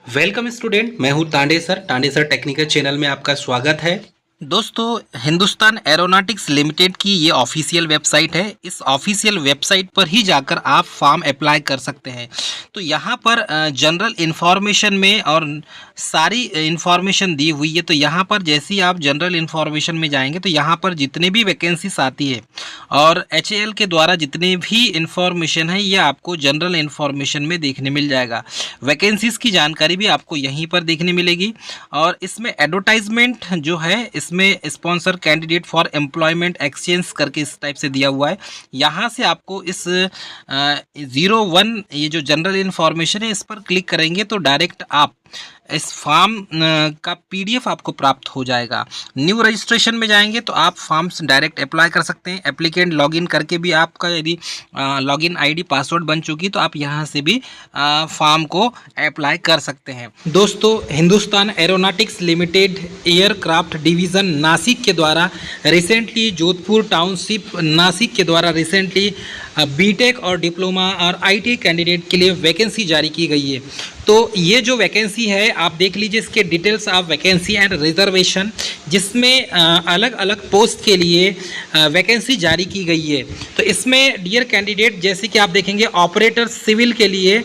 Welcome student, मैं हूं Tande sir technical channel में आपका स्वागत है। दोस्तों, हिंदुस्तान एरोनॉटिक्स लिमिटेड की ये ऑफिशियल वेबसाइट है। इस ऑफिशियल वेबसाइट पर ही जाकर आप फॉर्म अप्लाई कर सकते हैं। तो यहाँ पर जनरल इन्फॉर्मेशन में और सारी इन्फॉर्मेशन दी हुई है। तो यहाँ पर जैसे ही आप जनरल इन्फॉर्मेशन में जाएंगे तो यहाँ पर जितने भी वैकेंसीज आती है और HAL के द्वारा जितने भी इन्फॉर्मेशन है ये आपको जनरल इन्फॉर्मेशन में देखने मिल जाएगा। वैकेंसीज की जानकारी भी आपको यहीं पर देखने मिलेगी। और इसमें एडवर्टाइजमेंट जो है इसमें sponsor candidate for employment exchange करके इस टाइप से दिया हुआ है। यहाँ से आपको इस 01 ये जो जनरल इन्फॉर्मेशन है इस पर क्लिक करेंगे तो डायरेक्ट आप इस फॉर्म का PDF आपको प्राप्त हो जाएगा। न्यू रजिस्ट्रेशन में जाएंगे तो आप फॉर्म्स डायरेक्ट अप्लाई कर सकते हैं। एप्लीकेंट लॉगिन करके भी आपका यदि लॉगिन ID पासवर्ड बन चुकी तो आप यहां से भी फॉर्म को अप्लाई कर सकते हैं। दोस्तों, Hindustan aeronautics limited aircraft division Nashik के द्वारा रिसेंटली जोधपुर टाउनशिप नासिक के द्वारा रिसेंटली BTech और डिप्लोमा और ITI कैंडिडेट के लिए वैकेंसी जारी की गई है। तो ये जो वैकेंसी है आप देख लीजिए, इसके details of vacancy and reservation, जिसमें अलग अलग पोस्ट के लिए वैकेंसी जारी की गई है। तो इसमें डियर कैंडिडेट जैसे कि आप देखेंगे ऑपरेटर सिविल के लिए,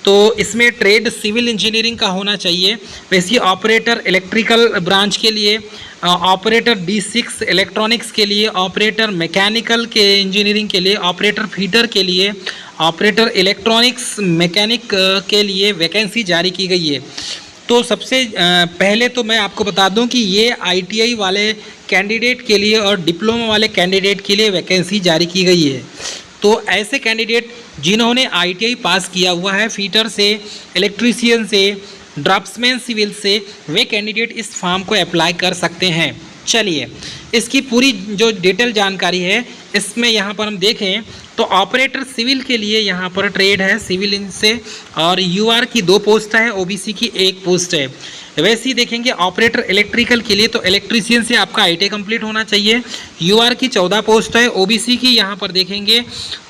तो इसमें ट्रेड सिविल इंजीनियरिंग का होना चाहिए। वैसे ऑपरेटर इलेक्ट्रिकल ब्रांच के लिए, ऑपरेटर D6 इलेक्ट्रॉनिक्स के लिए, ऑपरेटर मैकेनिकल के इंजीनियरिंग के लिए, ऑपरेटर फीटर के लिए, ऑपरेटर इलेक्ट्रॉनिक्स मैकेनिक के लिए वैकेंसी जारी की गई है। तो सबसे पहले तो मैं आपको बता दूं कि ये ITI वाले कैंडिडेट के लिए और डिप्लोमा वाले कैंडिडेट के लिए वैकेंसी जारी की गई है। तो ऐसे कैंडिडेट जिन्होंने ITI पास किया हुआ है, फीटर से, इलेक्ट्रीशियन से, ड्राफ्ट्समैन सिविल से, वे कैंडिडेट इस फॉर्म को अप्लाई कर सकते हैं। चलिए इसकी पूरी जो डिटेल जानकारी है इसमें यहाँ पर हम देखें तो ऑपरेटर सिविल के लिए यहाँ पर ट्रेड है सिविल से, और UR की 2 पोस्ट है, OBC की 1 पोस्ट है। वैसे ही देखेंगे ऑपरेटर इलेक्ट्रिकल के लिए तो इलेक्ट्रीशियन से आपका ITI कंप्लीट होना चाहिए। UR की 14 पोस्ट है। OBC की यहाँ पर देखेंगे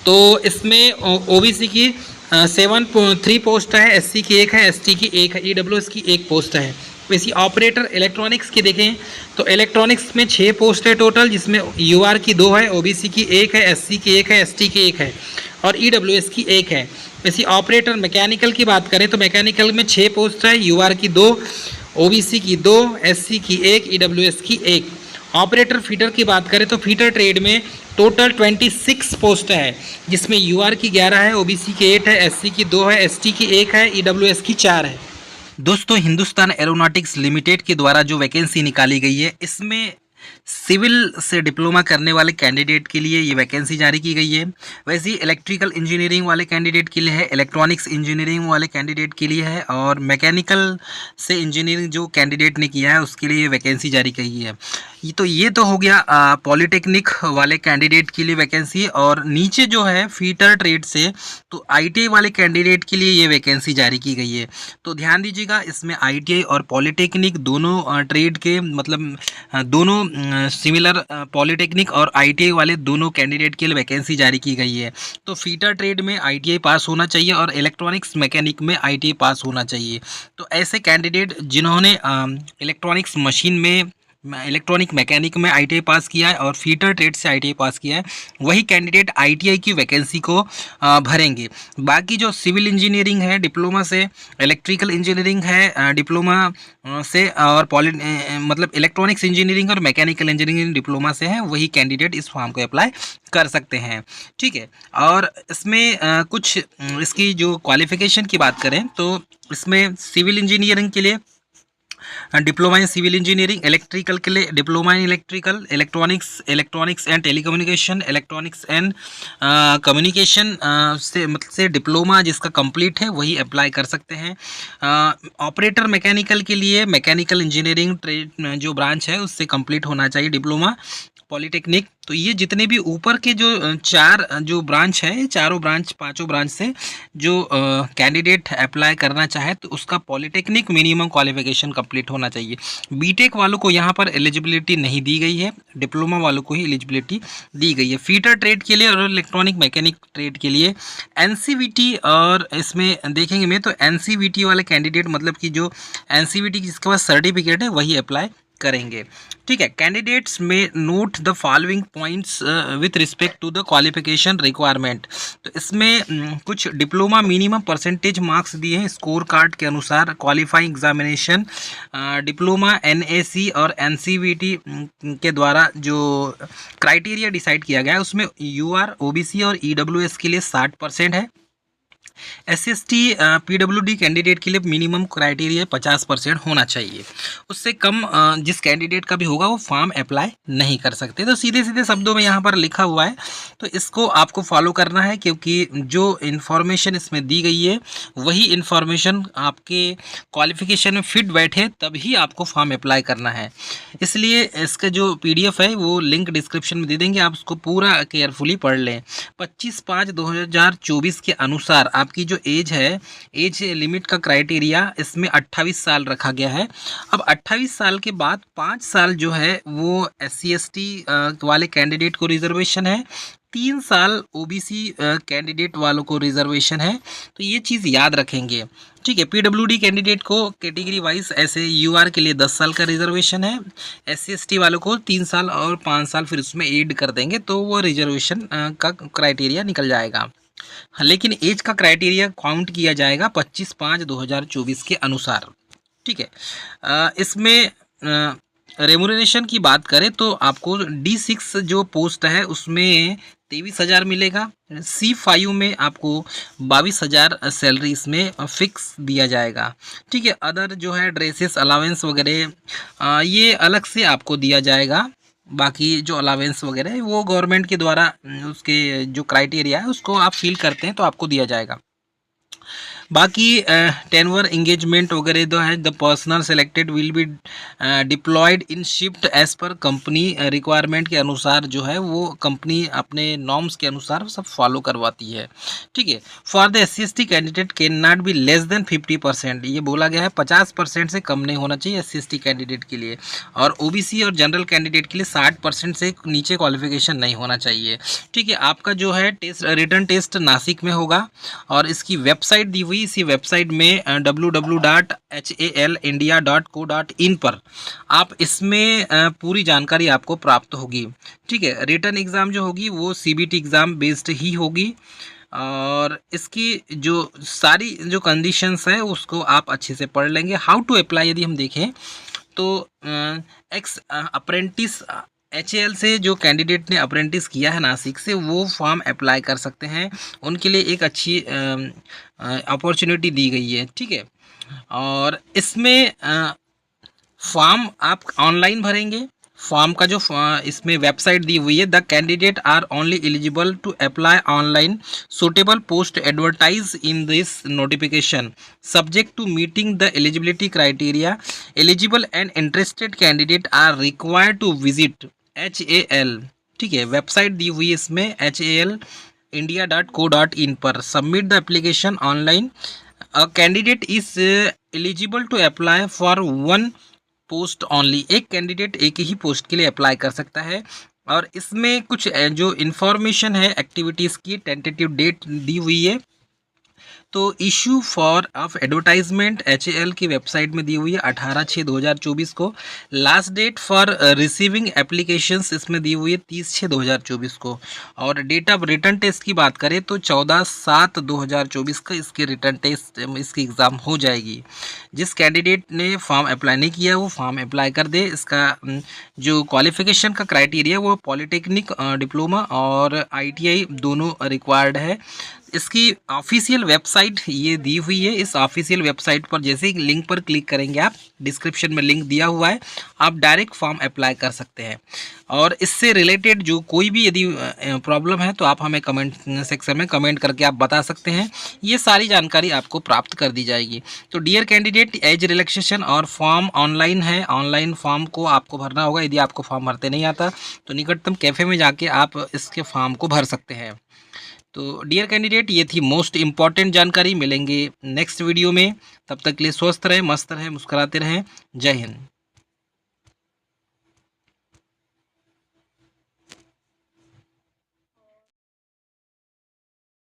तो इसमें OBC की 3 पोस्ट है, SC की 1 है, ST की 1 है, EWS की 1 पोस्ट है। वैसे ऑपरेटर इलेक्ट्रॉनिक्स की देखें तो इलेक्ट्रॉनिक्स में 6 पोस्ट है टोटल, जिसमें UR की 2 है, OBC की 1 है, SC की 1 है, ST की 1 है और EWS की 1 है। वैसे ऑपरेटर मैकेनिकल की बात करें तो मैकेनिकल में 6 पोस्ट है, UR की 2, OBC की 2, SC की 1, EWS की 1। ऑपरेटर फीटर की बात करें तो फीटर ट्रेड में टोटल 26 पोस्ट है, जिसमें UR की 11 है, OBC की 8 है, SC की 2 है, ST की 1 है, EWS की 4 है। दोस्तों, हिंदुस्तान एरोनॉटिक्स लिमिटेड के द्वारा जो वैकेंसी निकाली गई है इसमें सिविल से डिप्लोमा करने वाले कैंडिडेट के लिए ये वैकेंसी जारी की गई है। वैसे ही इलेक्ट्रिकल इंजीनियरिंग वाले कैंडिडेट के लिए है, इलेक्ट्रॉनिक्स इंजीनियरिंग वाले कैंडिडेट के लिए है और मैकेनिकल से इंजीनियरिंग जो कैंडिडेट ने किया है उसके लिए वैकेंसी जारी की है। ये तो हो गया पॉलिटेक्निक वाले कैंडिडेट के लिए वैकेंसी। और नीचे जो है फीटर ट्रेड से तो ITI वाले कैंडिडेट के लिए ये वैकेंसी जारी की गई है। तो ध्यान दीजिएगा, इसमें ITI और पॉलिटेक्निक दोनों ट्रेड के मतलब दोनों सिमिलर पॉलिटेक्निक और ITI वाले दोनों कैंडिडेट के लिए वैकेंसी जारी की गई है। तो फीटर ट्रेड में ITI पास होना चाहिए और इलेक्ट्रॉनिक्स मैकेनिक में ITI पास होना चाहिए। तो ऐसे कैंडिडेट जिन्होंने इलेक्ट्रॉनिक्स मशीन में, इलेक्ट्रॉनिक मैकेनिक में ITI पास किया है और फीटर ट्रेड से ITI पास किया है, वही कैंडिडेट ITI की वैकेंसी को भरेंगे। बाकी जो सिविल इंजीनियरिंग है डिप्लोमा से, इलेक्ट्रिकल इंजीनियरिंग है डिप्लोमा से और मतलब इलेक्ट्रॉनिक्स इंजीनियरिंग और मैकेनिकल इंजीनियरिंग डिप्लोमा से है, वही कैंडिडेट इस फॉर्म को अप्लाई कर सकते हैं। ठीक है। और इसमें कुछ इसकी जो क्वालिफिकेशन की बात करें तो इसमें सिविल इंजीनियरिंग के लिए diploma in civil engineering, electrical के लिए diploma in electrical, electronics and telecommunication, electronics and communication से डिप्लोमा जिसका कंप्लीट है वही अप्लाई कर सकते हैं। ऑपरेटर मैकेनिकल के लिए मैकेनिकल इंजीनियरिंग ट्रेड जो ब्रांच है उससे कंप्लीट होना चाहिए डिप्लोमा। पॉलिटेक्निक। तो ये जितने भी ऊपर के जो चार जो ब्रांच है, चारों ब्रांच पांचों ब्रांच से जो कैंडिडेट अप्लाई करना चाहे तो उसका पॉलिटेक्निक मिनिमम क्वालिफिकेशन कंप्लीट होना चाहिए। बीटेक वालों को यहाँ पर एलिजिबिलिटी नहीं दी गई है, डिप्लोमा वालों को ही एलिजिबिलिटी दी गई है। फीटर ट्रेड के लिए और इलेक्ट्रॉनिक मैकेनिक ट्रेड के लिए एनसीवीटी, और इसमें देखेंगे मैं तो एनसीवीटी वाले कैंडिडेट मतलब कि जो एनसीवीटी जिसके पास सर्टिफिकेट है वही अप्लाई करेंगे। ठीक है, candidates may note the following points with respect to the qualification requirement. तो इसमें कुछ डिप्लोमा मिनिमम परसेंटेज मार्क्स दिए हैं स्कोर कार्ड के अनुसार। क्वालिफाइंग एग्जामिनेशन डिप्लोमा एनएसी और एनसीवीटी के द्वारा जो क्राइटेरिया डिसाइड किया गया है उसमें यूआर, ओबीसी और ईडब्ल्यूएस के लिए 60% है। एससीएसटी पीडब्ल्यूडी कैंडिडेट के लिए मिनिमम क्राइटेरिया 50% होना चाहिए। उससे कम जिस कैंडिडेट का भी होगा वो फॉर्म अप्लाई नहीं कर सकते। तो सीधे सीधे शब्दों में यहाँ पर लिखा हुआ है, तो इसको आपको फॉलो करना है क्योंकि जो इन्फॉर्मेशन इसमें दी गई है वही इन्फॉर्मेशन आपके क्वालिफिकेशन में फिट बैठे तभी आपको फॉर्म अप्लाई करना है। इसलिए इसका जो PDF है वो लिंक डिस्क्रिप्शन में दे देंगे, आप उसको पूरा केयरफुली पढ़ लें। 25/5/2024 के अनुसार आपकी जो एज है, एज लिमिट का क्राइटेरिया इसमें 28 साल रखा गया है। अब 28 साल के बाद 5 साल जो है वो SC/ST वाले कैंडिडेट को रिजर्वेशन है, 3 साल OBC कैंडिडेट वालों को रिजर्वेशन है। तो ये चीज़ याद रखेंगे। ठीक है, PWD कैंडिडेट को कैटेगरी वाइज ऐसे UR के लिए 10 साल का रिजर्वेशन है, SC/ST वालों को 3 साल और 5 साल फिर उसमें ऐड कर देंगे तो वो रिजर्वेशन का क्राइटेरिया निकल जाएगा। लेकिन एज का क्राइटेरिया काउंट किया जाएगा 25/5/2024 के अनुसार। ठीक है, इसमें रेमुनरेशन की बात करें तो आपको D6 जो पोस्ट है उसमें 23,000 मिलेगा। C5 में आपको 22,000 सैलरी इसमें फिक्स दिया जाएगा। ठीक है, अदर जो है ड्रेसेस अलावेंस वगैरह ये अलग से आपको दिया जाएगा। बाकी जो अलावेंस वगैरह है वो गवर्नमेंट के द्वारा उसके जो क्राइटेरिया है उसको आप फिल करते हैं तो आपको दिया जाएगा। बाकी टेनवर इंगेजमेंट वगैरह जो है, the personnel selected will be deployed in shift as per company requirement के अनुसार जो है वो कंपनी अपने नॉर्म्स के अनुसार सब फॉलो करवाती है। ठीक है, for the SC/ST candidate can not be less than 50%, ये बोला गया है 50% से कम नहीं होना चाहिए SC/ST कैंडिडेट के लिए, और OBC और जनरल कैंडिडेट के लिए 60% से नीचे क्वालिफिकेशन नहीं होना चाहिए। ठीक है, आपका जो है टेस्ट रिटन टेस्ट नासिक में होगा और इसकी वेबसाइट दी हुई, इसी वेबसाइट में www.halindia.co.in पर आप इसमें पूरी जानकारी आपको प्राप्त होगी। ठीक है, रिटन एग्ज़ाम जो होगी वो CBT एग्ज़ाम बेस्ड ही होगी और इसकी जो सारी जो कंडीशंस है उसको आप अच्छे से पढ़ लेंगे। हाउ टू अप्लाई यदि हम देखें तो एक्स अप्रेंटिस HAL से जो कैंडिडेट ने अप्रेंटिस किया है नासिक से वो फॉर्म अप्लाई कर सकते हैं, उनके लिए एक अच्छी अपॉर्चुनिटी दी गई है। ठीक है, और इसमें फॉर्म आप ऑनलाइन भरेंगे। फॉर्म का जो इसमें वेबसाइट दी हुई है, the candidate are only eligible to apply online, suitable post advertise in this notification, subject to meeting the eligibility criteria, eligible and interested candidate are required to visit HAL। ठीक है, website दी हुई है इसमें halindia.co.in पर। Submit the application online. A candidate is eligible to apply for 1 post only, एक candidate एक ही पोस्ट के लिए अप्लाई कर सकता है। और इसमें कुछ जो इन्फॉर्मेशन है एक्टिविटीज़ की टेंटेटिव डेट दी हुई है। तो issue for of advertisement HAL की वेबसाइट में दी हुई है 18/6/2024 को। Last date for receiving applications इसमें दी हुई है 30/6/2024 को। और डेट ऑफ रिटर्न टेस्ट की बात करें तो 14/7/2024 का इसकी रिटर्न टेस्ट इसकी एग्ज़ाम हो जाएगी। जिस कैंडिडेट ने फॉर्म अप्लाई नहीं किया वो फॉर्म अप्लाई कर दे। इसका जो क्वालिफिकेशन का क्राइटेरिया वो पॉलिटेक्निक, डिप्लोमा और ITI दोनों रिक्वायर्ड है। इसकी ऑफिशियल वेबसाइट ये दी हुई है। इस ऑफिशियल वेबसाइट पर जैसे ही लिंक पर क्लिक करेंगे आप, डिस्क्रिप्शन में लिंक दिया हुआ है, आप डायरेक्ट फॉर्म अप्लाई कर सकते हैं। और इससे रिलेटेड जो कोई भी यदि प्रॉब्लम है तो आप हमें कमेंट सेक्शन में कमेंट करके आप बता सकते हैं। ये सारी जानकारी आपको प्राप्त कर दी जाएगी। तो डियर कैंडिडेट, एज रिलैक्सेशन और फॉर्म ऑनलाइन है। ऑनलाइन फॉर्म को आपको भरना होगा। यदि आपको फॉर्म भरते नहीं आता तो निकटतम कैफ़े में जाके आप इसके फॉर्म को भर सकते हैं। तो डियर कैंडिडेट, ये थी मोस्ट इम्पॉर्टेंट जानकारी। मिलेंगे नेक्स्ट वीडियो में, तब तक के लिए स्वस्थ रहें, मस्त रहें, मुस्कुराते रहें। जय हिंद।